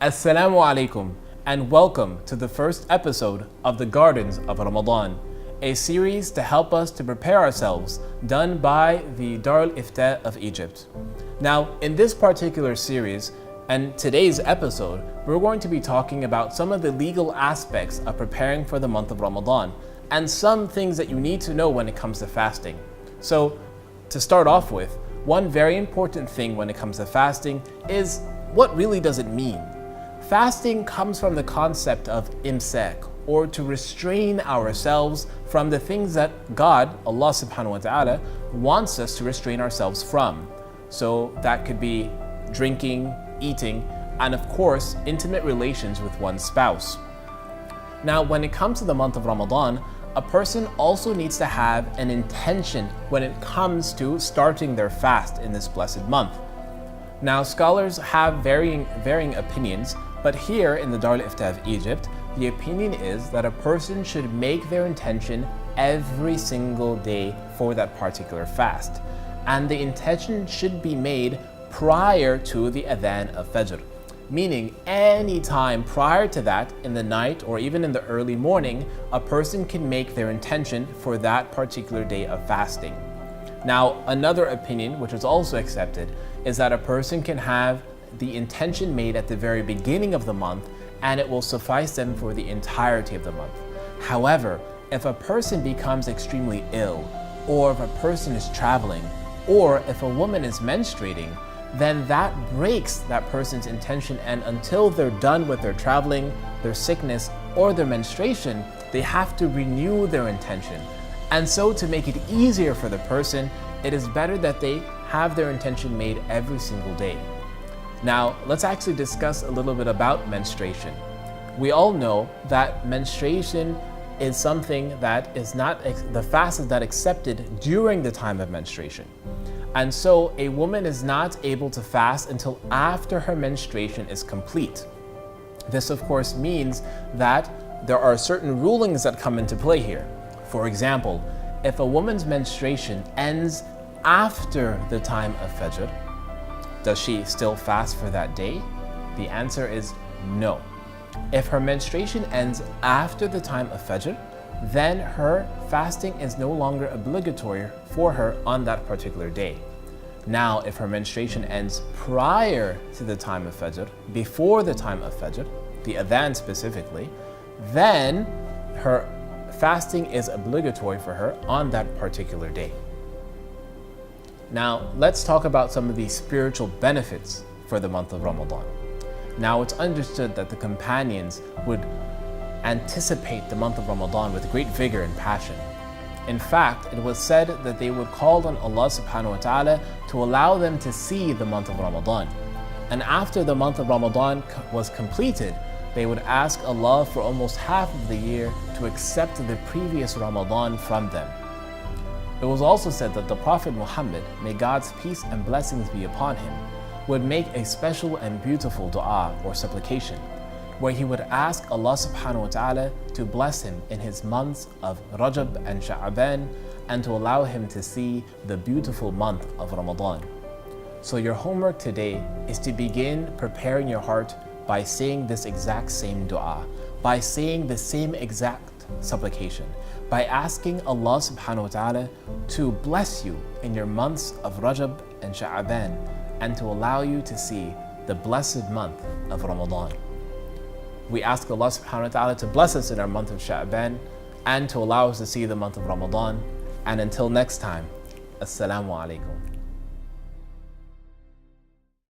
Assalamu alaikum and welcome to the first episode of the Gardens of Ramadan, a series to help us to prepare ourselves done by the Darul Ifta of Egypt. Now, in this particular series and today's episode, we're going to be talking about some of the legal aspects of preparing for the month of Ramadan and some things that you need to know when it comes to fasting. So, to start off with, one very important thing when it comes to fasting is what really does it mean? Fasting comes from the concept of imsak, or to restrain ourselves from the things that God, Allah subhanahu wa ta'ala, wants us to restrain ourselves from. So that could be drinking, eating, and of course, intimate relations with one's spouse. Now, when it comes to the month of Ramadan, a person also needs to have an intention when it comes to starting their fast in this blessed month. Now, scholars have varying opinions, but here in the Darul Ifta of Egypt, the opinion is that a person should make their intention every single day for that particular fast. And the intention should be made prior to the adhan of Fajr, meaning any time prior to that, in the night or even in the early morning, a person can make their intention for that particular day of fasting. Now, another opinion, which is also accepted, is that a person can have the intention made at the very beginning of the month and it will suffice them for the entirety of the month. However, if a person becomes extremely ill, or if a person is traveling, or if a woman is menstruating, then that breaks that person's intention, and until they're done with their traveling, their sickness, or their menstruation, they have to renew their intention. And so to make it easier for the person, it is better that they have their intention made every single day. Now, let's actually discuss a little bit about menstruation. We all know that menstruation is something that is not, the fast is not accepted during the time of menstruation. And so a woman is not able to fast until after her menstruation is complete. This, of course, means that there are certain rulings that come into play here. For example, if a woman's menstruation ends after the time of Fajr, does she still fast for that day? The answer is no. If her menstruation ends after the time of Fajr, then her fasting is no longer obligatory for her on that particular day. Now, if her menstruation ends prior to the time of Fajr, before the time of Fajr, the adhan specifically, then her fasting is obligatory for her on that particular day. Now, let's talk about some of the spiritual benefits for the month of Ramadan. Now, it's understood that the companions would anticipate the month of Ramadan with great vigor and passion. In fact, it was said that they would call on Allah subhanahu wa ta'ala to allow them to see the month of Ramadan. And after the month of Ramadan was completed, they would ask Allah for almost half of the year to accept the previous Ramadan from them. It was also said that the Prophet Muhammad, may God's peace and blessings be upon him, would make a special and beautiful dua or supplication, where he would ask Allah subhanahu wa ta'ala to bless him in his months of Rajab and Sha'ban and to allow him to see the beautiful month of Ramadan. So your homework today is to begin preparing your heart by saying this exact same dua, by saying the same exact supplication, by asking Allah subhanahu wa ta'ala to bless you in your months of Rajab and Sha'ban and to allow you to see the blessed month of Ramadan. We ask Allah subhanahu wa ta'ala to bless us in our month of Sha'ban and to allow us to see the month of Ramadan. And until next time, Assalamu alaikum.